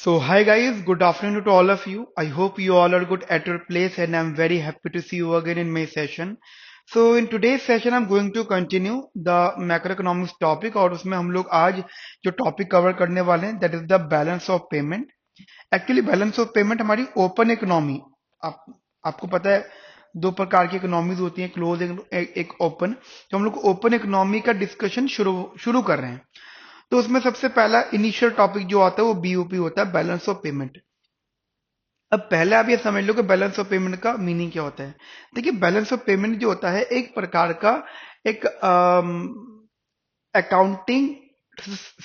So, hi guys, good afternoon to all of you. I hope you all are good at your place and I'm very happy to see you again in my session. So, in today's session, I'm going to continue the macroeconomics topic और उसमें हम लोग आज जो topic cover करने वाले हैं that is the balance of payment. Actually balance of payment हमारी ओपन इकोनॉमी, आप आपको पता है दो प्रकार की इकोनॉमीज होती हैं, क्लोज एक ओपन. तो हम लोग ओपन इकोनॉमी का डिस्कशन शुरू शुरू कर रहे हैं. तो उसमें सबसे पहला इनिशियल टॉपिक जो आता है वो बीओपी होता है, बैलेंस ऑफ पेमेंट. अब पहले आप ये समझ लो कि बैलेंस ऑफ पेमेंट का मीनिंग क्या होता है. देखिए, बैलेंस ऑफ पेमेंट जो होता है एक प्रकार का एक अकाउंटिंग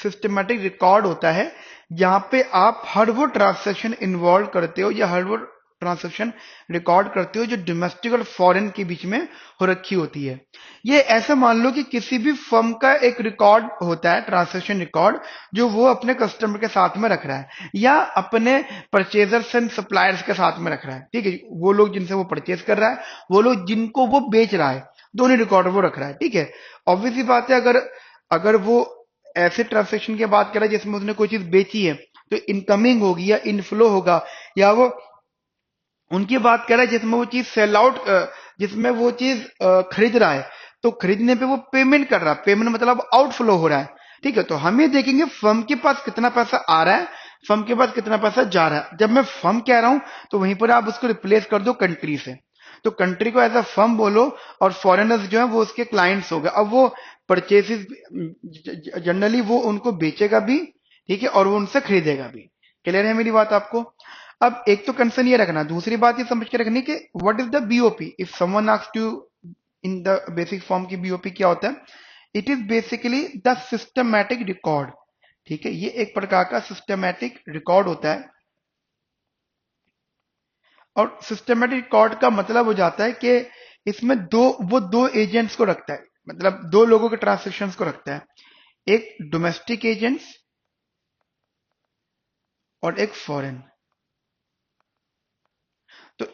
सिस्टमेटिक रिकॉर्ड होता है जहां पे आप हर वो ट्रांसैक्शन इन्वॉल्व करते हो या हर वो ट्रांसैक्शन रिकॉर्ड करते हो जो डोमेस्टिक और फॉरेन के बीच में हो रखी होती है. ये ऐसा मान लो कि किसी भी फर्म का एक रिकॉर्ड होता है, ट्रांसैक्शन रिकॉर्ड, जो वो अपने कस्टमर के साथ में रख रहा है या अपने परचेजर्स एंड सप्लायर्स के साथ में रख रहा है. ठीक है, वो लोग जिनसे वो परचेज कर रहा है, वो लोग जिनको वो बेच रहा है, दोनों रिकॉर्ड वो रख रहा है. ठीक है, ऑब्वियसली बात है, अगर अगर वो ऐसे ट्रांसैक्शन की बात करें जिसमें उसने कोई चीज बेची है तो इनकमिंग होगी या इनफ्लो होगा, या वो उनकी बात कर रहा है जिसमें वो चीज सेल आउट, जिसमें वो चीज खरीद रहा है, तो खरीदने पे वो पेमेंट कर रहा है, पेमेंट मतलब आउटफ्लो हो रहा है. ठीक है, तो हम ये देखेंगे फर्म के पास कितना पैसा आ रहा है, फर्म के पास कितना पैसा जा रहा है. जब मैं फर्म कह रहा हूं तो वहीं पर आप उसको रिप्लेस कर दो कंट्री से, तो कंट्री को एज अ फर्म बोलो और फॉरेनर्स जो है वो उसके क्लाइंट्स हो गए. अब वो परचेसेस जनरली वो उनको बेचेगा भी, ठीक है, और वो उनसे खरीदेगा भी. क्लियर है मेरी बात आपको? अब एक तो कंसर्न ये रखना, दूसरी बात ये समझ के रखनी कि what is the BOP. If someone asks you in the basic form की बीओपी क्या होता है, it is basically the systematic record. ठीक है, ये एक प्रकार का सिस्टमैटिक रिकॉर्ड होता है. और सिस्टमैटिक रिकॉर्ड का मतलब हो जाता है कि इसमें दो एजेंट्स को रखता है, मतलब दो लोगों के ट्रांजेक्शन्स को रखता है, एक डोमेस्टिक एजेंट्स और एक फॉरेन. तो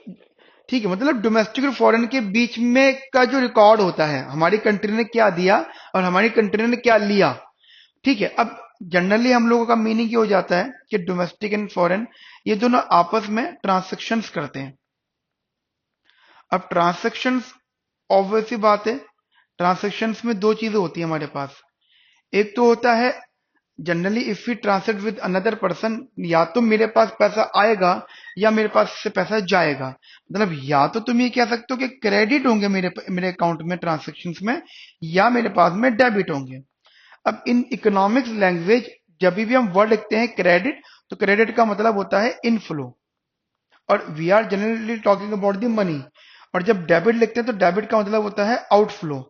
ठीक है, मतलब डोमेस्टिक और फॉरेन के बीच में का जो रिकॉर्ड होता है, हमारी कंट्री ने क्या दिया और हमारी कंट्री ने क्या लिया. ठीक है, अब जनरली हम लोगों का मीनिंग ये हो जाता है कि डोमेस्टिक एंड फॉरेन ये दोनों आपस में ट्रांसैक्शंस करते हैं. अब ट्रांसैक्शंस, ऑब्वियस सी बात है, ट्रांसैक्शंस में दो चीजें होती है हमारे पास. एक तो होता है generally if we transact with another person, या तो मेरे पास पैसा आएगा या मेरे पास से पैसा जाएगा. मतलब या तो तुम ये कह सकते हो कि क्रेडिट होंगे मेरे मेरे अकाउंट में ट्रांसैक्शंस में, या मेरे पास में डेबिट होंगे. अब इन इकोनॉमिक्स लैंग्वेज जब भी हम वर्ड लिखते हैं क्रेडिट, तो क्रेडिट का मतलब होता है इनफ्लो, और we are generally talking about the money. और जब डेबिट लिखते हैं तो डेबिट का मतलब होता है आउटफ्लो.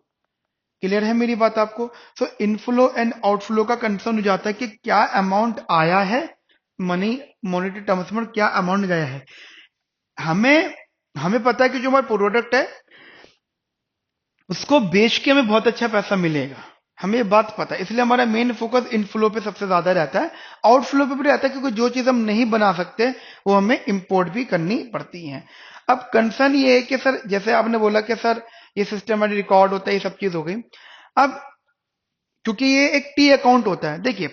क्लियर है मेरी बात आपको? सो इनफ्लो एंड आउटफ्लो का कंसर्न हो जाता है कि क्या अमाउंट आया है, मनी मॉनेटरी टर्म्स में क्या अमाउंट गया है. हमें हमें पता है कि जो हमारा प्रोडक्ट है उसको बेच के हमें बहुत अच्छा पैसा मिलेगा, हमें ये बात पता है, इसलिए हमारा मेन फोकस इनफ्लो पे सबसे ज्यादा रहता है. आउटफ्लो पे भी रहता है क्योंकि जो चीज हम नहीं बना सकते वो हमें इंपोर्ट भी करनी पड़ती है. अब कंसर्न ये है कि सर, जैसे आपने बोला कि सर ये सिस्टमेटिक रिकॉर्ड होता है, ये सब चीज हो गई. अब क्योंकि ये एक टी अकाउंट होता है, देखिए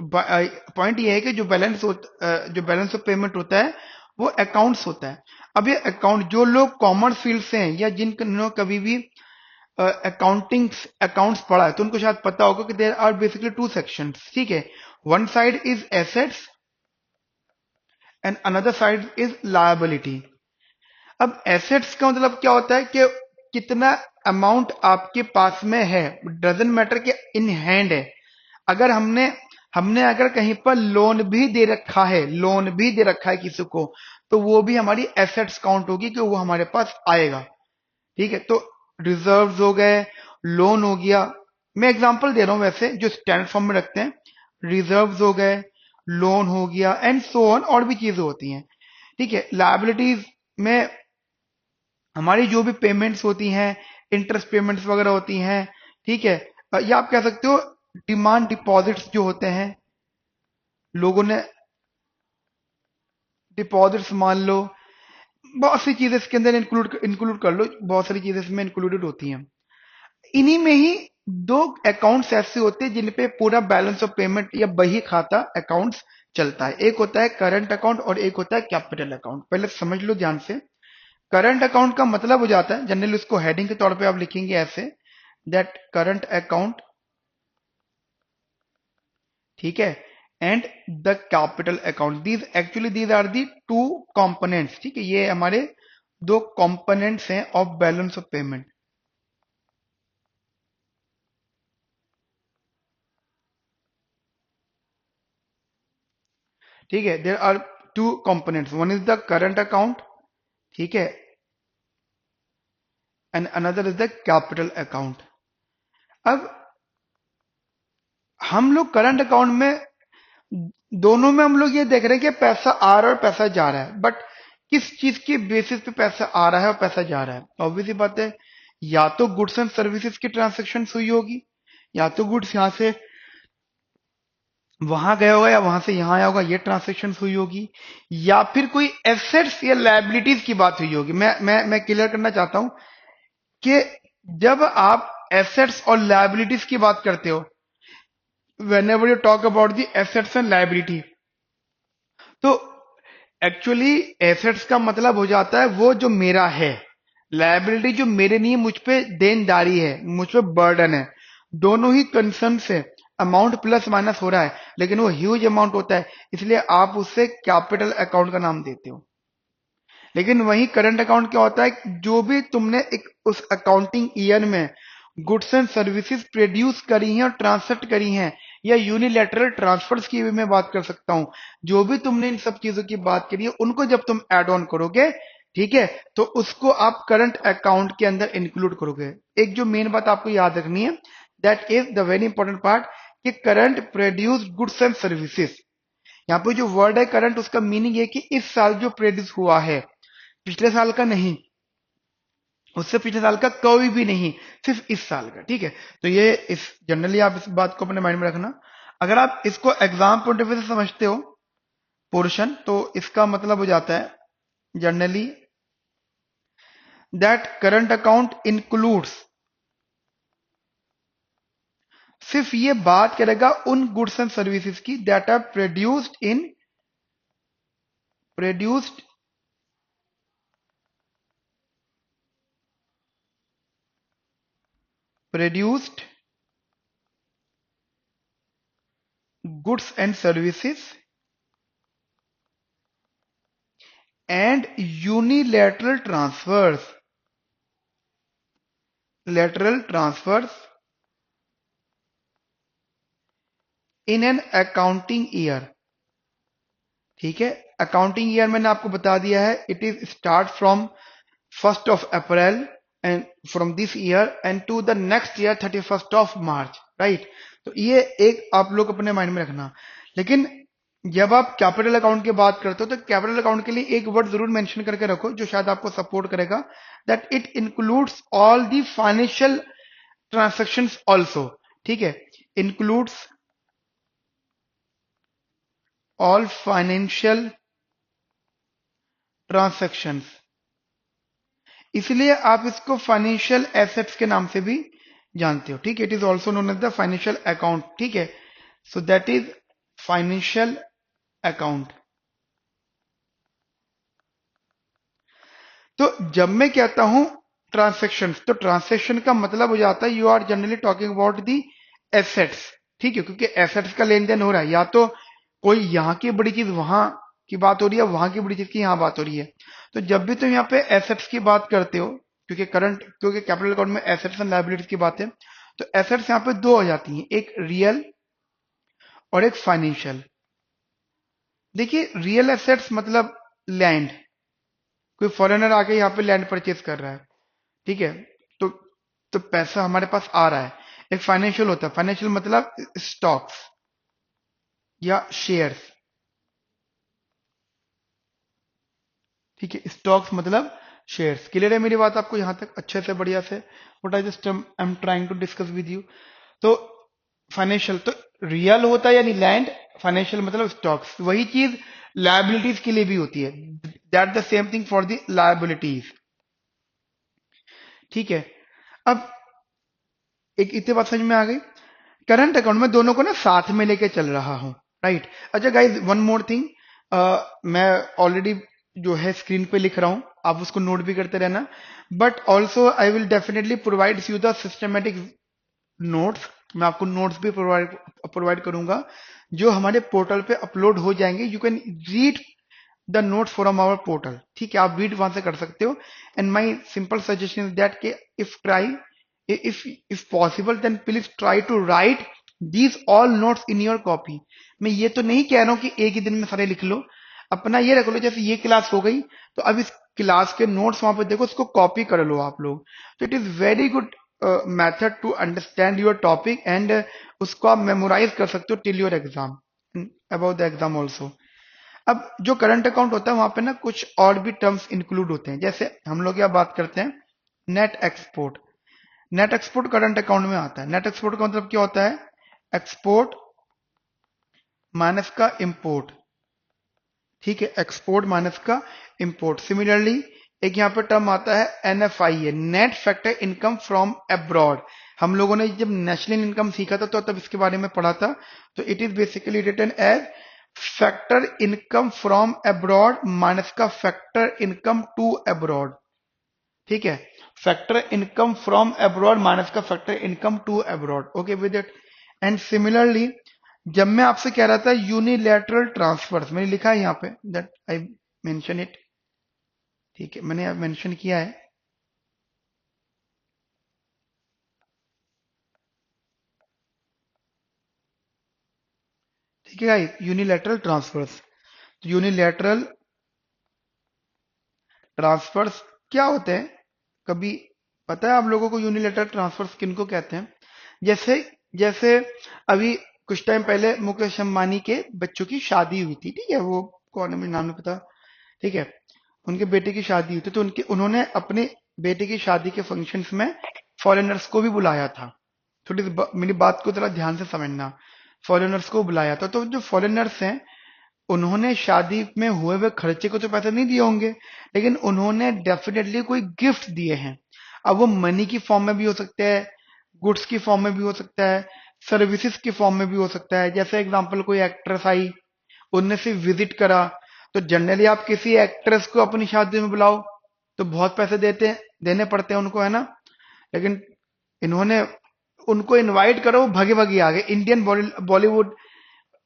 पॉइंट ये है कि जो बैलेंस ऑफ पेमेंट होता है वो अकाउंट्स होता है. अब ये अकाउंट, जो लोग कॉमर्स फील्ड से हैं या जिन्होंने कभी भी अकाउंटिंग अकाउंट्स पढ़ा है तो उनको शायद पता होगा कि there are basically two sections. ठीक है, one side is assets and another side is liability. अब एसेट्स का मतलब क्या होता है कि कितना अमाउंट आपके पास में है, डजेंट मैटर कि इन हैंड है. अगर हमने हमने अगर कहीं पर लोन भी दे रखा है, लोन भी दे रखा है किसी को, तो वो भी हमारी एसेट्स काउंट होगी कि वो हमारे पास आएगा. ठीक है, तो रिजर्व्स हो गए, लोन हो गया, मैं एग्जांपल दे रहा हूं वैसे जो स्टैंडर्ड फॉर्म में रखते हैं, रिजर्व्स हो गए, लोन हो गया एंड सो ऑन, और भी चीजें होती हैं. ठीक है, लायबिलिटीज में हमारी जो भी पेमेंट्स होती हैं, इंटरेस्ट पेमेंट्स वगैरह होती हैं. ठीक है, या आप कह सकते हो डिमांड डिपॉजिट्स जो होते हैं, लोगों ने डिपॉजिट्स मान लो, बहुत सी चीजें इसके अंदर इंक्लूड इंक्लूड कर लो, बहुत सारी चीजें इसमें इंक्लूडेड होती हैं. इन्हीं में ही दो अकाउंट्स ऐसे होते हैं जिन पे पूरा बैलेंस ऑफ पेमेंट या बही खाता अकाउंट्स चलता है। एक होता है करंट अकाउंट और एक होता है कैपिटल अकाउंट। पहले समझ लो ध्यान से। करंट अकाउंट का मतलब हो जाता है, जनरली उसको हेडिंग के तौर पे आप लिखेंगे ऐसे, दैट करंट अकाउंट, ठीक है, and the capital account, these are the two components, ठीक है, ये हमारे दो कंपोनेंट्स हैं ऑफ बैलेंस ऑफ पेमेंट। ठीक है, there are two components, one is the current account, ठीक है, and another is the capital account. अब हम लोग करंट अकाउंट में दोनों में हम लोग ये देख रहे हैं कि पैसा आ रहा है और पैसा जा रहा है, बट किस चीज के बेसिस पे पैसा आ रहा है और पैसा जा रहा है? ऑब्वियसली बात है, या तो गुड्स एंड सर्विसेज की ट्रांजेक्शन हुई होगी, या तो गुड्स यहां से वहां गया होगा या वहां से यहां आया होगा, ये ट्रांजेक्शन हुई होगी, या फिर कोई एसेट्स या लायबिलिटीज की बात हुई होगी। मैं क्लियर करना चाहता हूं कि जब आप एसेट्स और लायबिलिटीज की बात करते हो, whenever you talk about the assets and liability, तो एक्चुअली एसेट्स का मतलब हो जाता है वो जो मेरा है, लायबिलिटी जो मेरे लिए मुझ पे देनदारी है, मुझ पे बर्डन है, दोनों ही कंसर्न से अमाउंट प्लस माइनस हो रहा है, लेकिन वो ह्यूज अमाउंट होता है, इसलिए आप उससे कैपिटल अकाउंट का नाम देते हो। लेकिन वही करंट अकाउंट क्या होता है, जो भी तुमने एक उस अकाउंटिंग ईयर में गुड्स एंड सर्विसेज प्रोड्यूस करी हैं और ट्रांसफर करी हैं, या यूनिलैटरल ट्रांसफर्स की भी मैं बात कर सकता हूं, जो भी तुमने इन सब चीजों की बात करी है उनको जब तुम ऐड ऑन करोगे, ठीक है, तो उसको आप करंट अकाउंट के अंदर इंक्लूड करोगे। एक जो मेन बात आपको याद रखनी है, that is the very important part, कि current produce goods and services, यहाँ पे जो वर्ड है करंट, उसका मीनिंग है कि इस साल जो प्रोड्यूस हुआ है, पिछले साल का नहीं, उससे पिछले साल का कोई भी नहीं, सिर्फ इस साल का। ठीक है, तो ये इस जनरली आप इस बात को अपने माइंड में रखना। अगर आप इसको एग्जाम पॉइंट ऑफ व्यू से समझते हो पोर्शन, तो इसका मतलब हो जाता है generally that current account includes, सिर्फ ये बात करेगा उन गुड्स एंड सर्विसेज की that are produced produced goods and services and unilateral transfers in an accounting year. ठीक है, अकाउंटिंग ईयर मैंने आपको बता दिया है, it is start from 1 April and from this year end to the next year 31 March, right. तो ये एक आप लोग अपने माइंड में रखना। लेकिन जब आप कैपिटल अकाउंट की बात करते हो, तो कैपिटल अकाउंट के लिए एक वर्ड जरूर मेंशन करके रखो जो शायद आपको सपोर्ट करेगा, that it includes all the financial transactions also. ठीक है, इंक्लूड्स ऑल फाइनेंशियल ट्रांजेक्शन्स, इसलिए आप इसको फाइनेंशियल एसेट्स के नाम से भी जानते हो। ठीक है, it is also known as the financial account. ठीक है, so that is financial account. तो जब मैं कहता हूं ट्रांसेक्शन, तो ट्रांसेक्शन का मतलब हो जाता है you are generally talking about the assets. ठीक है, क्योंकि एसेट्स का लेन देन हो रहा है, या तो कोई यहाँ की बड़ी चीज वहां की बात हो रही है, वहां की बड़ी चीज की यहाँ बात हो रही है। तो जब भी तुम यहाँ पे एसेट्स की बात करते हो, क्योंकि कैपिटल अकाउंट में एसेट्स एंड लायबिलिटीज की बात है, तो एसेट्स यहाँ पे दो हो जाती हैं, एक रियल और एक फाइनेंशियल। देखिए, रियल एसेट्स मतलब लैंड, कोई फॉरेनर आके यहाँ पे लैंड परचेज कर रहा है, ठीक है, तो तो पैसा हमारे पास आ रहा है। एक फाइनेंशियल होता है, फाइनेंशियल मतलब स्टॉक्स या शेयर्स। ठीक है, स्टॉक्स मतलब शेयर्स। क्लियर है मेरी बात आपको यहां तक अच्छे से बढ़िया से? What I just I am trying to discuss with you. तो फाइनेंशियल तो रियल होता है यानी लैंड, फाइनेंशियल मतलब स्टॉक्स। वही चीज लायबिलिटीज के लिए भी होती है, that the same thing for the liabilities. ठीक है, अब एक इतनी बात समझ में आ गई। करंट अकाउंट में दोनों को ना साथ में लेके चल रहा हूं, राइट। अच्छा गाइज, वन मोर थिंग, मैं ऑलरेडी जो है स्क्रीन पे लिख रहा हूं, आप उसको नोट भी करते रहना, but also I will definitely provide you the systematic notes. मैं आपको नोट्स भी प्रोवाइड करूंगा जो हमारे पोर्टल पे अपलोड हो जाएंगे। You can read the notes from our portal, ठीक है, आप रीड वहां से कर सकते हो। And my simple suggestion is that के if try, if possible then please try to write these all notes in your copy। मैं ये तो नहीं कह रहा हूं कि एक ही दिन में सारे लिख लो, अपना ये रख लो जैसे ये क्लास हो गई तो अब इस क्लास के नोट्स वहां पे देखो, उसको कॉपी कर लो आप लोग। तो it is very good method to understand your topic, and उसको आप मेमोराइज कर सकते हो till your exam, about the exam also. अब जो करंट अकाउंट होता है वहां पे ना कुछ और भी टर्म्स इंक्लूड होते हैं, जैसे हम लोग यहाँ बात करते हैं net export. Net export current account में आता है। नेट एक्सपोर्ट का मतलब क्या होता है? एक्सपोर्ट माइनस का इंपोर्ट, ठीक है, एक्सपोर्ट माइनस का इंपोर्ट। सिमिलरली एक यहां पर टर्म आता है एनएफआई है, net factor income from abroad. हम लोगों ने जब नेशनल इनकम सीखा था तो तब इसके बारे में पढ़ा था। तो it is basically written as factor income from abroad minus का फैक्टर इनकम टू अब्रॉड, ठीक है, factor income from abroad minus का factor income to abroad. Okay with it. And similarly जब मैं आपसे कह रहा था यूनिलैटरल ट्रांसफर्स, मैंने लिखा है यहाँ पे दैट आई मेंशन इट, ठीक है, मैंने मेंशन किया है। ठीक है गाइस, यूनिलैटरल ट्रांसफर्स। तो यूनिलैटरल ट्रांसफर्स क्या होते हैं? कभी पता है आप लोगों को यूनिलैटरल ट्रांसफर्स किनको कहते हैं? जैसे जैसे अभी कुछ टाइम पहले मुकेश अंबानी के बच्चों की शादी हुई थी, ठीक है, वो कौन है मुझे नाम नहीं पता, ठीक है, उनके बेटे की शादी हुई थी, तो उन्होंने अपने बेटे की शादी के फंक्शंस में फॉरेनर्स को भी बुलाया था। मेरी बात को थोड़ा ध्यान से समझना, फॉरेनर्स को बुलाया था। तो जो फॉरेनर्स हैं उन्होंने शादी में हुए हुए खर्चे को तो पैसे नहीं दिए होंगे, लेकिन उन्होंने डेफिनेटली कोई गिफ्ट दिए हैं। अब वो मनी की फॉर्म में भी हो सकता है, गुड्स की फॉर्म में भी हो सकता है, सर्विसेज की फॉर्म में भी हो सकता है। जैसे एग्जांपल कोई एक्ट्रेस आई, उनने सिर्फ विजिट करा, तो जनरली आप किसी एक्ट्रेस को अपनी शादी में बुलाओ तो बहुत पैसे देने पड़ते हैं उनको, है ना। लेकिन इन्होंने उनको इनवाइट करो, वो भगे भगे आ गए। इंडियन बॉलीवुड,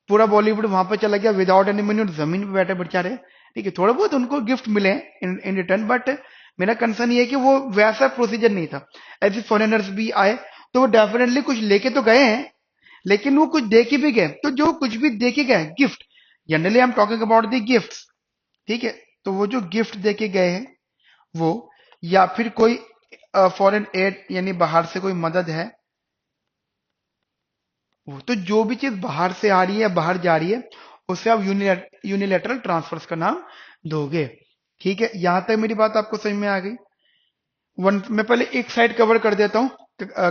पूरा बॉलीवुड वहां पे चला गया विदाउट एनी मनी, जमीन पे बैठे बेचारे, ठीक है, थोड़ा बहुत उनको गिफ्ट मिले इन रिटर्न, बट मेरा कंसर्न ये है कि वो वैसा प्रोसीजर नहीं था। ऐसे फॉरेनर्स भी आए तो वो डेफिनेटली कुछ लेके तो गए हैं, लेकिन वो कुछ दे के भी गए। तो जो कुछ भी दे के गए gift, generally I am talking about the gifts, ठीक है, तो वो जो गिफ्ट दे के गए हैं वो, या फिर कोई फॉरेन एड यानी बाहर से कोई मदद है वो, तो जो भी चीज बाहर से आ रही है, बाहर जा रही है, उसे आप यूनिलेटरल ट्रांसफर्स का नाम दोगे। ठीक है, यहां तक मेरी बात आपको समझ में आ गई। मैं पहले एक साइड कवर कर देता हूं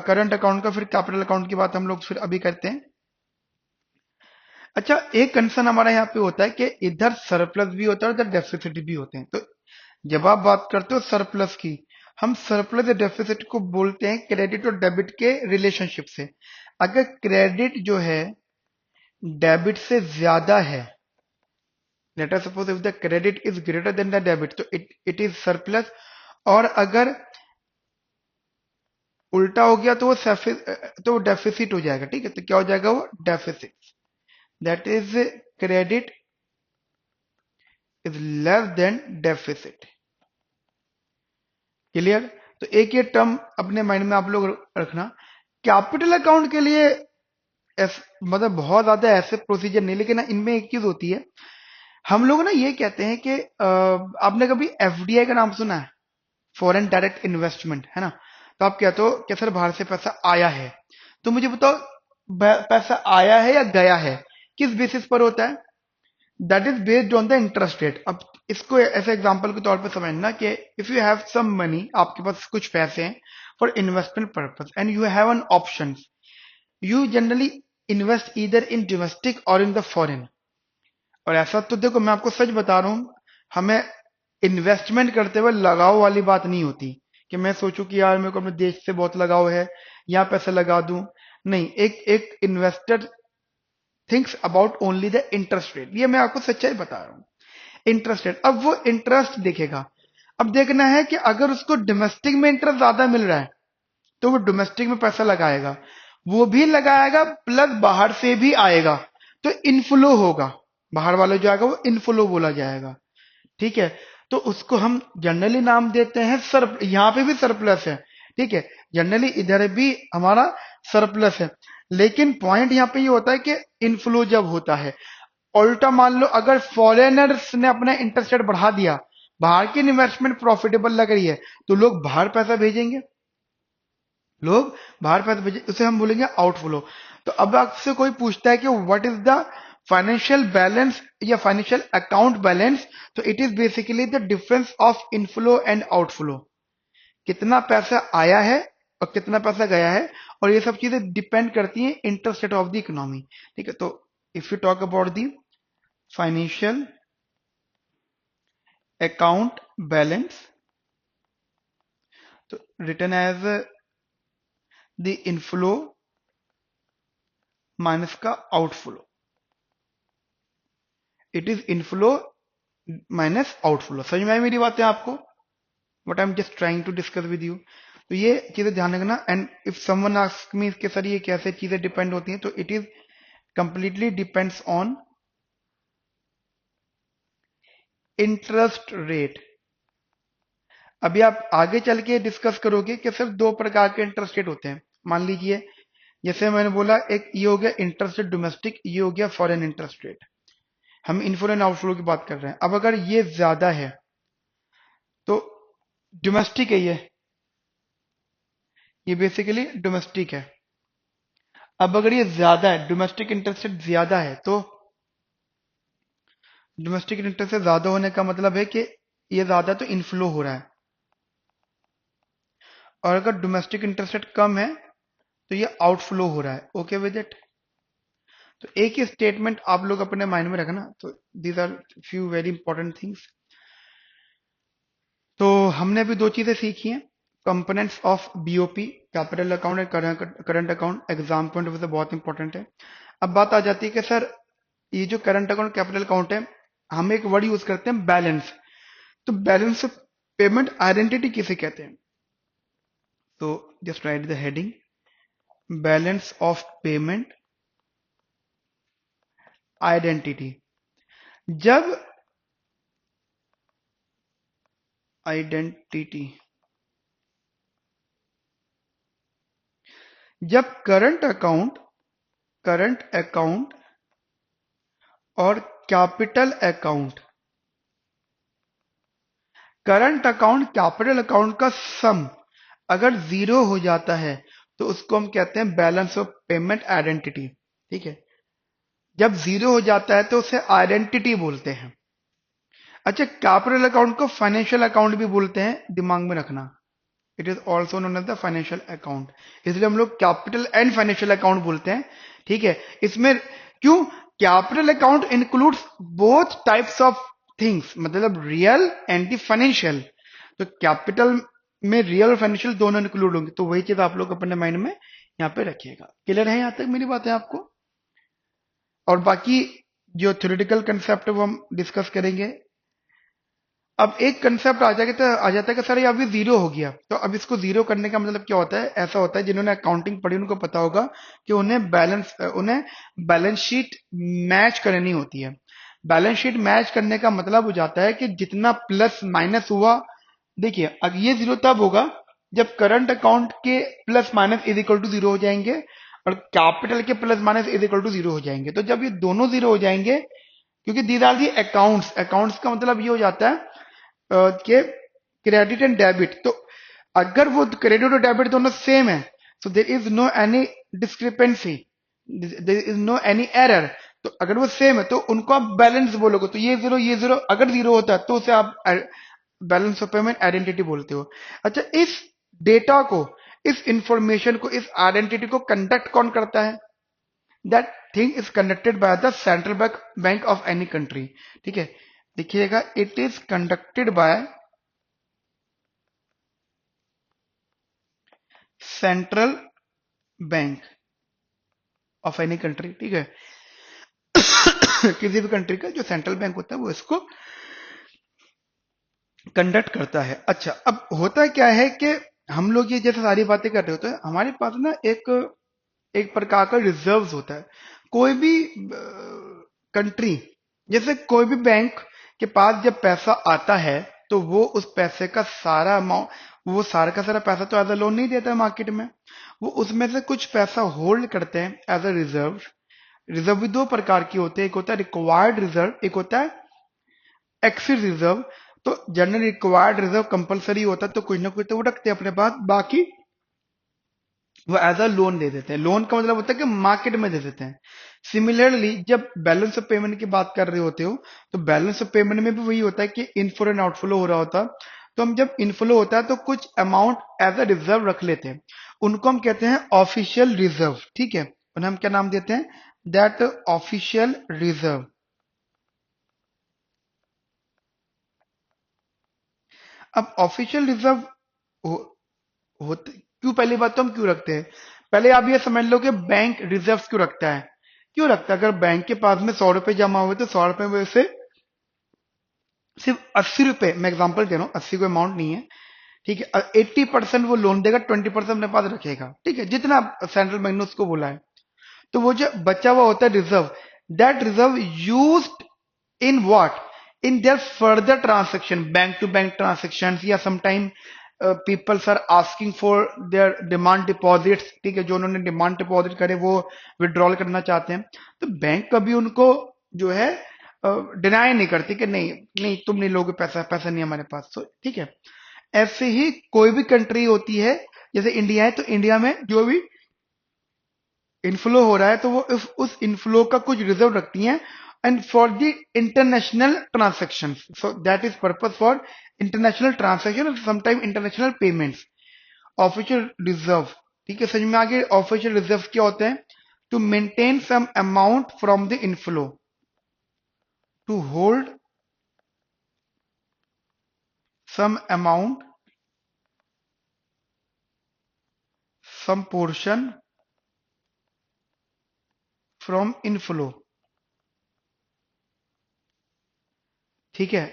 करंट अकाउंट का, फिर कैपिटल अकाउंट की बात हम लोग फिर अभी करते हैं। अच्छा, एक कंसर्न हमारा यहाँ पे होता है कि इधर सरप्लस भी होता है, उधर डेफिसिट भी होते हैं। तो जब आप बात करते हो सरप्लस की, हम सरप्लस या डेफिसिट को बोलते हैं क्रेडिट और डेबिट के रिलेशनशिप से। अगर क्रेडिट जो है डेबिट से ज्यादा है, let us suppose if the credit is greater than the debit, तो इट इज सरप्लस। और अगर उल्टा हो गया तो वो डेफिसिट हो जाएगा। ठीक है, तो क्या हो जाएगा? वो deficit, that is credit is less than deficit. Clear? तो एक ये टर्म अपने माइंड में आप लोग रखना। कैपिटल अकाउंट के लिए मतलब बहुत ज्यादा ऐसे प्रोसीजर नहीं, लेकिन इनमें एक चीज होती है, हम लोग ना ये कहते हैं कि आपने कभी एफडीआई का नाम सुना है? फॉरेन डायरेक्ट इन्वेस्टमेंट, है ना। तो आप कहते हो कि सर बाहर से पैसा आया है, तो मुझे बताओ पैसा आया है या गया है, किस बेसिस पर होता है? That is based on the interest rate. अब इसको ऐसे एग्जांपल के तौर पर समझना कि if you have some money, आपके पास कुछ पैसे हैं for investment purpose and you have an option, you generally invest either in domestic और इन द फॉरेन। और ऐसा तो देखो, मैं आपको सच बता रहा हूं, हमें इन्वेस्टमेंट करते हुए लगाव वाली बात नहीं होती कि मैं सोचूं कि यार मेरे को अपने देश से बहुत लगाव है, यहाँ पैसे लगा दूं। नहीं, एक एक investor thinks about only the interest rate. ये मैं आपको सच्चाई बता रहा हूं। इंटरेस्ट रेट, अब वो इंटरेस्ट देखेगा। अब देखना है कि अगर उसको डोमेस्टिक में इंटरेस्ट ज्यादा मिल रहा है तो वो डोमेस्टिक में पैसा लगाएगा, वो भी लगाएगा प्लस बाहर से भी आएगा, तो इनफ्लो होगा। बाहर वाला जो आएगा वो इनफ्लो बोला जाएगा। ठीक है, तो उसको हम जनरली नाम देते हैं सर, यहां पे भी सरप्लस है। ठीक है, जनरली इधर भी हमारा सरप्लस है, लेकिन पॉइंट यहां पे ये होता है कि इनफ्लो जब होता है, उल्टा मान लो अगर फॉरेनर्स ने अपना इंटरेस्ट रेट बढ़ा दिया, बाहर की इन्वेस्टमेंट प्रॉफिटेबल लग रही है, तो लोग बाहर पैसा भेजेंगे, लोग बाहर पैसा भेजेंगे, उसे हम बोलेंगे आउटफ्लो। तो अब आपसे कोई पूछता है कि what is the financial balance या फाइनेंशियल अकाउंट बैलेंस, तो it is basically the difference of inflow and outflow. कितना पैसा आया है और कितना पैसा गया है, और ये सब चीजें डिपेंड करती हैं interest rate of the economy. ठीक है, तो if you talk about the financial account balance, तो return as the inflow minus का outflow, it is inflow minus outflow. समझ में आई मेरी बातें आपको? What I am just trying to discuss with you. तो ये चीजें ध्यान रखना। And if someone ask me इसके सर ये कैसे चीजें डिपेंड होती हैं, तो it is completely depends on interest rate. अभी आप आगे चल के डिस्कस करोगे कि सर दो प्रकार के इंटरेस्ट रेट होते हैं। मान लीजिए जैसे मैंने बोला, एक ये हो गया इंटरेस्ट रेट डोमेस्टिक, ये हो गया फॉरेन इंटरेस्ट रेट। हम इनफ्लो एंड आउटफ्लो की बात कर रहे हैं। अब अगर ये ज्यादा है तो डोमेस्टिक है, ये बेसिकली डोमेस्टिक है। अब अगर ये ज्यादा है, डोमेस्टिक इंटरेस्ट रेट ज्यादा है, तो डोमेस्टिक इंटरेस्ट रेट ज्यादा होने का मतलब है कि ये ज्यादा तो इनफ्लो हो रहा है, और अगर डोमेस्टिक इंटरेस्ट रेट कम है तो ये आउटफ्लो हो रहा है। Okay with it? तो एक ही स्टेटमेंट आप लोग अपने माइंड में रखना। तो these are few very important things. तो हमने अभी दो चीजें सीखी हैं, components of BOP, capital account and current account. Exam point of view से बहुत इंपॉर्टेंट है। अब बात आ जाती है कि सर ये जो करंट अकाउंट कैपिटल अकाउंट है, हम एक वर्ड यूज करते हैं बैलेंस। तो बैलेंस ऑफ पेमेंट आइडेंटिटी किसे कहते हैं? तो just right the heading, balance of payment identity. जब आइडेंटिटी जब करंट अकाउंट और capital account, current account capital account का सम अगर जीरो हो जाता है, तो उसको हम कहते हैं बैलेंस ऑफ पेमेंट आइडेंटिटी। ठीक है, जब जीरो हो जाता है तो उसे आइडेंटिटी बोलते हैं। अच्छा, कैपिटल अकाउंट को फाइनेंशियल अकाउंट भी बोलते हैं, दिमाग में रखना। It is also known as the financial account, इसलिए हम लोग कैपिटल एंड फाइनेंशियल अकाउंट बोलते हैं। ठीक है, इसमें क्यों? Capital account includes both types of things, मतलब रियल एंड द फाइनेंशियल। तो कैपिटल में रियल और फाइनेंशियल दोनों इंक्लूड होंगे, तो वही चीज आप लोग अपने माइंड में यहाँ पे रखिएगा। क्लियर है यहां तक मेरी बातें आपको? और बाकी जो थ्योरेटिकल कंसेप्ट है वो हम डिस्कस करेंगे। अब एक कंसेप्ट आ जाता है कि सर ये अभी जीरो हो गया, तो अब इसको जीरो करने का मतलब क्या होता है? ऐसा होता है, जिन्होंने अकाउंटिंग पढ़ी उनको पता होगा कि उन्हें बैलेंस शीट मैच करनी होती है। बैलेंस शीट मैच करने का मतलब हो जाता है कि जितना प्लस माइनस हुआ, देखिए अब ये जीरो तब होगा जब करंट अकाउंट के plus minus is equal to zero हो जाएंगे और कैपिटल के plus minus is equal to zero हो जाएंगे। तो जब ये दोनों जीरो हो जाएंगे, क्योंकि these are the accounts, accounts का मतलब ये हो जाता है के क्रेडिट एंड डेबिट। तो अगर वो क्रेडिट और डेबिट दोनों सेम है, so there is no any discrepancy, there is no any error. तो अगर वो सेम है तो उनको आप बैलेंस बोलोगे। तो ये जीरो अगर जीरो होता है तो उसे आप बैलेंस ऑफ पेमेंट आइडेंटिटी बोलते हो। अच्छा, इस डेटा को, इस इंफॉर्मेशन को, इस आइडेंटिटी को कंडक्ट कौन करता है? That thing is conducted by the central bank of any country. ठीक है, देखिएगा, it is conducted by central bank of any country. ठीक है, किसी भी कंट्री का जो सेंट्रल बैंक होता है वो इसको कंडक्ट करता है। अच्छा, अब होता क्या है कि हम लोग ये जैसे सारी बातें कर रहे होते हैं, हमारे पास ना एक एक प्रकार का रिजर्व्स होता है। कोई भी कंट्री, जैसे कोई भी बैंक के पास जब पैसा आता है तो वो उस पैसे का सारा अमाउंट, वो सारा का सारा पैसा तो एज अ लोन नहीं देता है मार्केट में, वो उसमें से कुछ पैसा होल्ड करते हैं एज अ रिजर्व। रिजर्व भी दो प्रकार की होते हैं, एक होता है रिक्वायर्ड रिजर्व, एक होता है एक्सिस रिजर्व। तो जनरल रिक्वायर्ड रिजर्व कंपलसरी होता है तो कुछ ना कुछ तो वो रखते हैं अपने पास, बाकी वो एज अ लोन दे देते हैं। लोन का मतलब होता है कि मार्केट में दे देते हैं। सिमिलरली जब बैलेंस ऑफ पेमेंट की बात कर रहे होते हो तो बैलेंस ऑफ पेमेंट में भी वही होता है कि इनफ्लो एंड आउटफ्लो हो रहा होता है। तो हम जब इनफ्लो होता है तो कुछ अमाउंट एज अ रिजर्व रख लेते हैं, उनको हम कहते हैं ऑफिशियल रिजर्व। ठीक है, उन्हें हम क्या नाम देते हैं? That official reserve. अब ऑफिशियल रिजर्व होते क्यों, पहली बात तो हम क्यों रखते हैं, पहले आप ये समझ लो कि बैंक रिजर्व क्यों रखता है। क्यों रखता है? अगर बैंक के पास में 100 रुपए जमा हुए तो 100 रुपए में से सिर्फ 80 रुपए, मैं एग्जांपल दे रहा हूँ, 80 कोई अमाउंट नहीं है, ठीक है, 80% वो लोन देगा, 20% अपने पास रखेगा, ठीक है, जितना सेंट्रल बैंक ने उसको बोला है। तो वो जो बचा हुआ होता है reserve, that reserve used in what, in their further transaction, bank to bank transaction, या sometime peoples are asking for their demand deposits, ठीक है, जो उन्होंने डिमांड डिपॉजिट करे वो विड्रॉल करना चाहते हैं, तो बैंक कभी उनको जो है डिनाई नहीं करती कि नहीं नहीं तुम नहीं लोगे पैसा, पैसा नहीं हमारे पास, तो ठीक है। ऐसे ही कोई भी कंट्री होती है, जैसे इंडिया है, तो इंडिया में जो भी इनफ्लो हो रहा है तो वो उस इनफ्लो का कुछ रिजर्व रखती हैं, and for the international transaction, so that is purpose for international transaction, sometime international payments, official reserve. ठीक है, समझ में आगे ऑफिशियल रिजर्व क्या होते हैं? To maintain some amount from the inflow, to hold some amount, some portion from inflow. ठीक है,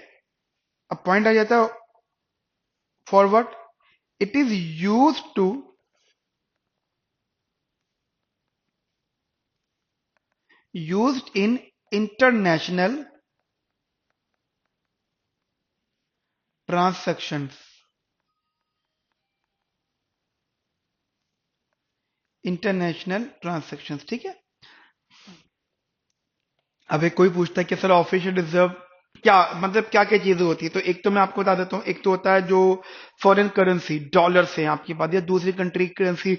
अब पॉइंट आ जाता है forward, it is use to, used in international transactions, international transactions. ठीक है, अब एक कोई पूछता है कि सर ऑफिशियल रिजर्व क्या मतलब, क्या क्या चीजें होती है, तो एक तो मैं आपको बता देता हूँ, एक तो होता है जो फॉरेन करेंसी डॉलर से आपकी बात, या दूसरी कंट्री की करेंसी,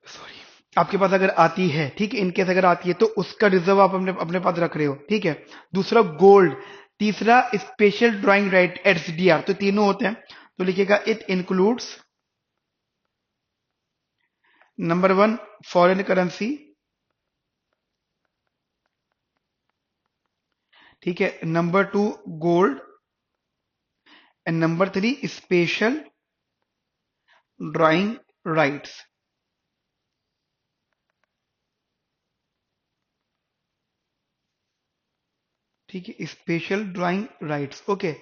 सॉरी, आपके पास अगर आती है, ठीक है, इनकेस अगर आती है तो उसका रिजर्व आप अपने अपने पास रख रहे हो, ठीक है। दूसरा गोल्ड, तीसरा स्पेशल ड्राइंग राइट एसडीआर, तो तीनों होते हैं। तो लिखिएगा it includes, number one foreign currency, ठीक है, number two gold, and number three special drawing rights. ठीक है, स्पेशल ड्राइंग राइट्स, ओके,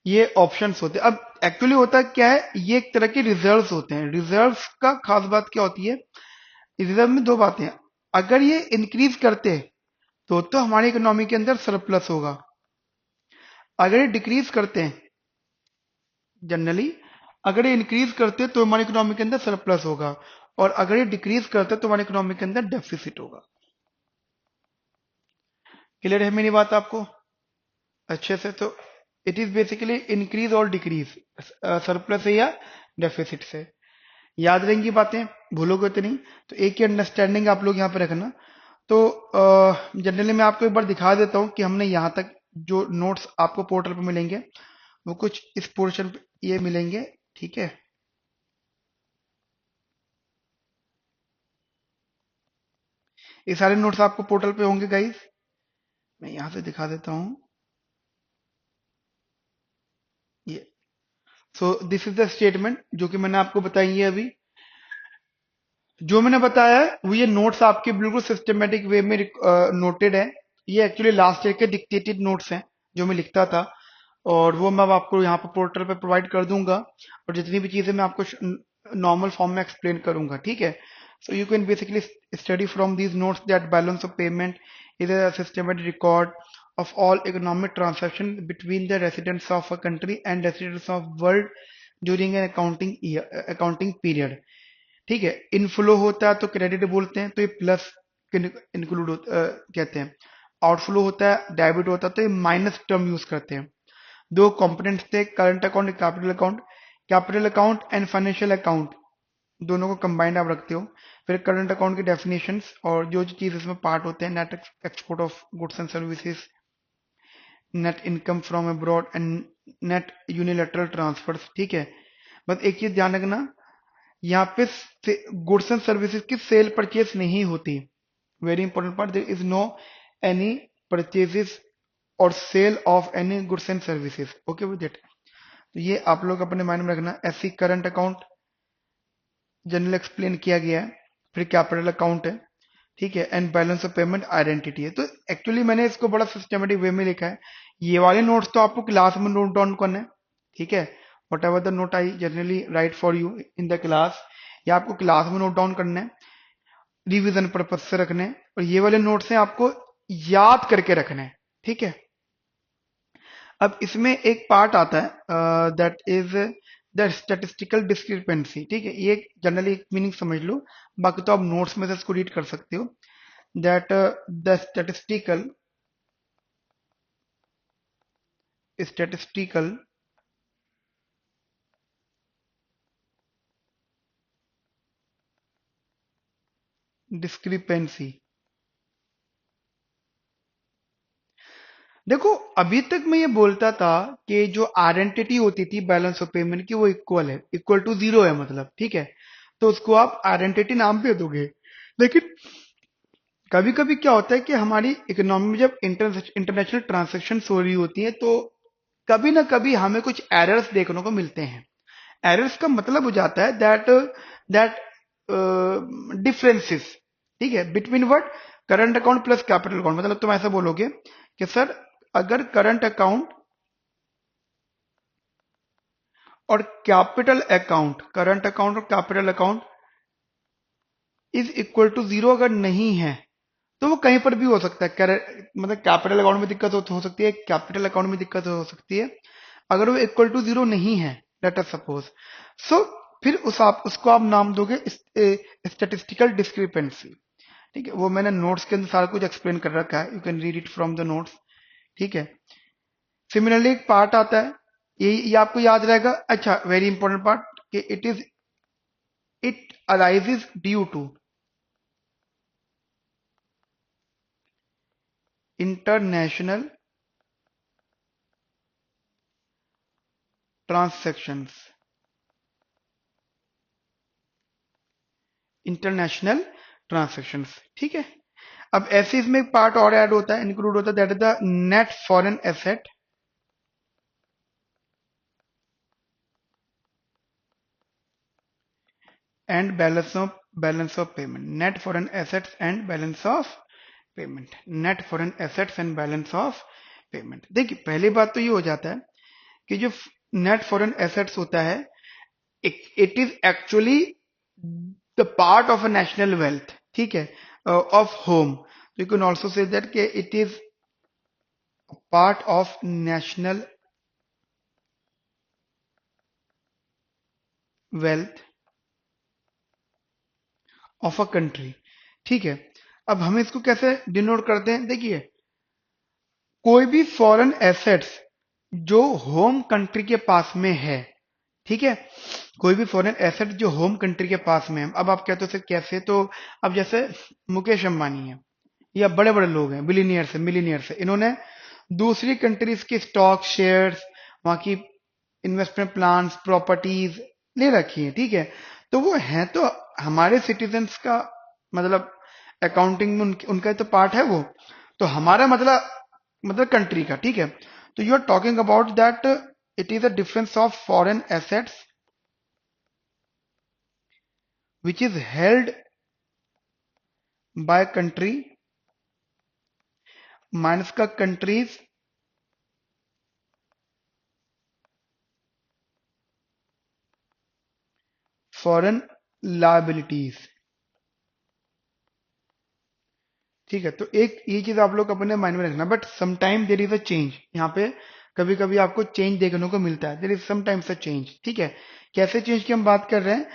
ये ऑप्शंस होते हैं। अब एक्चुअली होता क्या है, ये एक तरह के रिजर्व्स होते हैं। रिजर्व्स का खास बात क्या होती है, रिजर्व में दो बातें हैं, अगर ये इंक्रीज करते हैं तो हमारी इकोनॉमी के अंदर सरप्लस होगा, अगर ये डिक्रीज करते हैं जनरली, अगर ये इंक्रीज करते हैं तो हमारी इकोनॉमी के अंदर सरप्लस होगा, और अगर ये डिक्रीज करते हैं तो हमारी इकोनॉमी के अंदर डेफिसिट होगा। क्लियर है मेरी बात आपको अच्छे से? तो इट इज बेसिकली इंक्रीज और डिक्रीज, सरप्लस से या डेफिसिट से। याद रहेंगी बातें, भूलोगे तो नहीं। तो एक ही अंडरस्टैंडिंग आप लोग यहाँ पे रखना। तो जनरली मैं आपको एक बार दिखा देता हूँ कि हमने यहाँ तक जो नोट्स आपको पोर्टल पे मिलेंगे वो कुछ इस पोर्शन पे ये मिलेंगे, ठीक है। ये सारे नोट्स आपको पोर्टल पे होंगे गाइस, मैं यहाँ से दिखा देता हूँ ये। So this is the statement जो कि मैंने आपको बताई है अभी। जो मैंने बताया है वो ये नोट्स आपके बिल्कुल सिस्टमेटिक वे में नोटेड है। ये एक्चुअली लास्ट ईयर के डिक्टेटेड नोट्स हैं जो मैं लिखता था, और वो मैं अब आपको यहाँ पर पोर्टल पे प्रोवाइड कर दूंगा, और जितनी भी चीजें मैं आपको नॉर्मल फॉर्म में एक्सप्लेन करूंगा, ठीक है। So you can basically study from these notes that balance of payment is a systematic record of all economic transactions between the residents of a country and residents of world during an accounting period। ठीक है, inflow होता है तो credit बोलते हैं, तो ये plus include कहते हैं। आउटफ्लो होता है, डेबिट होता है, तो ये माइनस टर्म यूज करते हैं। दो कंपोनेंट्स थे, current account, capital account. Capital account and financial account दोनों को कंबाइंड आप रखते हो। फिर करंट अकाउंट की डेफिनेशंस और जो जो चीज इसमें पार्ट होते हैं, net export of goods and services, net income from abroad and net unilateral transfers. ठीक है, बस एक चीज ध्यान रखना, यहाँ पे गुड्स एंड सर्विसेज की सेल परचेज नहीं होती। Very important part, there is no any purchases और sale of any goods and services. Okay with it, तो ये आप लोग अपने माइंड में रखना। ऐसी करंट अकाउंट जनरल एक्सप्लेन किया गया है। फिर कैपिटल अकाउंट है, ठीक है, and balance of payment identity है। तो एक्चुअली मैंने इसको बड़ा सिस्टमेटिक वे में लिखा है। ये वाले नोट्स तो आपको क्लास में नोट डाउन करना है, ठीक है। What ever the note I generally right for you in the class, ये आपको क्लास में नोट डाउन करना है, रिवीजन पर्पज से रखने हैं। और ये वाले नोट्स हैं आपको याद करके रखने हैं, ठीक है। अब इसमें एक पार्ट आता है that is the statistical discrepancy. ठीक है, ये जनरली एक मीनिंग समझ लो, बाकी तो आप नोट्स में से इसको रीड कर सकते हो। That the statistical discrepancy. देखो, अभी तक मैं ये बोलता था कि जो आइडेंटिटी होती थी बैलेंस ऑफ पेमेंट की, वो इक्वल है, इक्वल टू जीरो है मतलब, ठीक है। तो उसको आप आइडेंटिटी नाम दे दोगे। लेकिन कभी कभी क्या होता है कि हमारी इकोनॉमी में जब इंटरनेशनल ट्रांजेक्शन हो रही होती है, तो कभी ना कभी हमें कुछ एरर्स देखने को मिलते हैं। एरर्स का मतलब हो जाता है दैट डिफरेंसेस, ठीक है, between what, current account plus capital account. मतलब तुम ऐसा बोलोगे कि सर, अगर करंट अकाउंट और capital account is equal to zero अगर नहीं है, तो वो कहीं पर भी हो सकता है। मतलब कैपिटल अकाउंट में दिक्कत हो सकती है, कैपिटल अकाउंट में दिक्कत हो सकती है, अगर वो इक्वल टू जीरो नहीं है, लेट अस सपोज। सो फिर उसको आप नाम दोगे स्टैटिस्टिकल डिस्क्रिपेंसी। ठीक है, वो मैंने नोट्स के अंदर सारा कुछ एक्सप्लेन कर रखा है, you can read it from the notes, ठीक है। सिमिलरली एक पार्ट आता है, ये आपको याद रहेगा। अच्छा, वेरी इंपॉर्टेंट पार्ट, कि it arises due to international transactions. International transactions, ठीक है। अब ऐसे इसमें एक पार्ट और ऐड होता है, इंक्लूड होता है, that is the net foreign asset and balance of payment. Net foreign assets and balance of payment. Net foreign assets and balance of payment. देखिए, पहली बात तो ये हो जाता है कि जो नेट फॉरेन एसेट्स होता है, it is actually the part of a national wealth, ठीक है, of home. You can also say that कि it is part of national wealth of a country, ठीक है। अब हम इसको कैसे डिनोट करते हैं, देखिए, कोई भी फॉरेन एसेट्स जो होम कंट्री के पास में है, ठीक है, कोई भी फॉरेन एसेट जो होम कंट्री के पास में है। अब आप कहते हो सर कैसे, तो अब जैसे मुकेश अंबानी है, या बड़े बड़े लोग हैं, बिलीनियर्स है, मिलीनियर्स है, इन्होंने दूसरी कंट्रीज के स्टॉक, शेयर्स, वहां की इन्वेस्टमेंट प्लान्स, प्रॉपर्टीज ले रखी है, ठीक है। तो वो है तो हमारे सिटीजन्स का, मतलब अकाउंटिंग में उनका तो पार्ट है वो। तो हमारा मतलब कंट्री का, ठीक है। तो you are talking about that it is a difference of foreign assets which is held by country minus का कंट्रीज फॉरेन लायबिलिटीज। ठीक है, तो एक ये चीज आप लोग अपने माइंड में रखना, but sometime there is a change. यहाँ पे कभी कभी आपको चेंज देखने को मिलता है, there is sometimes a change. ठीक है, कैसे चेंज की हम बात कर रहे हैं?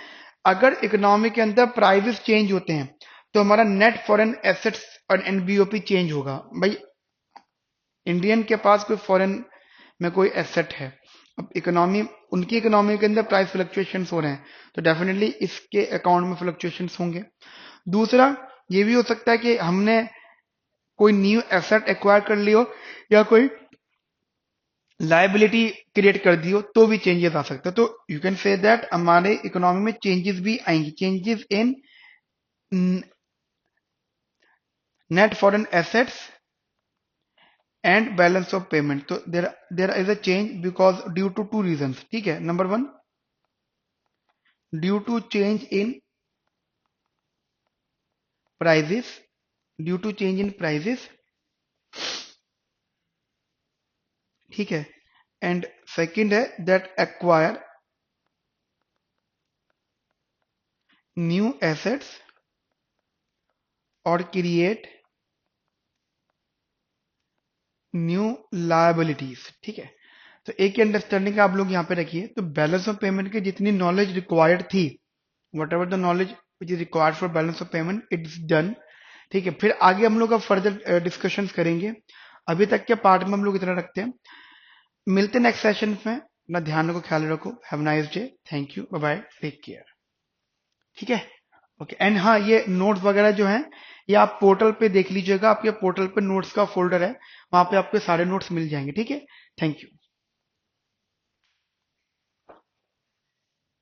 अगर इकोनॉमी के अंदर प्राइसेस चेंज होते हैं तो हमारा नेट फॉरेन एसेट्स और एनबीओपी चेंज होगा। भाई इंडियन के पास कोई फॉरेन में कोई एसेट है, अब इकोनॉमी, उनकी इकोनॉमी के अंदर प्राइस फ्लक्चुएशंस हो रहे हैं, तो डेफिनेटली इसके अकाउंट में फ्लक्चुएशंस होंगे। दूसरा ये भी हो सकता है कि हमने कोई न्यू एसेट एक्वायर कर ली हो या कोई लाइबिलिटी क्रिएट कर दी हो, तो भी चेंजेस आ सकते हैं। तो यू कैन से दैट हमारे इकोनॉमी में चेंजेस भी आएंगी, changes in net foreign assets and balance of payment. तो there is a change because due to two reasons. ठीक है, number one, due to change in prices, due to change in prices. ठीक है, and second है that acquire new assets और create new liabilities. ठीक है, तो एक ही अंडरस्टैंडिंग आप लोग यहाँ पे रखिए। तो बैलेंस ऑफ पेमेंट की जितनी नॉलेज रिक्वायर्ड थी, what ever the knowledge which is required for balance of payment, it's done. ठीक है, फिर आगे हम लोग का फर्दर डिस्कशंस करेंगे। अभी तक के पार्ट में हम लोग इतना रखते हैं, मिलते हैं नेक्स्ट सेशन में। अपना ध्यान रखो, ख्याल रखो, have nice day, thank you, bye bye, take care. ठीक है, ओके। एंड हाँ, ये नोट्स वगैरह जो हैं ये आप पोर्टल पे देख लीजिएगा, आपके पोर्टल पे नोट्स का फोल्डर है, वहां पे आपके सारे नोट्स मिल जाएंगे। ठीक है, थैंक यू।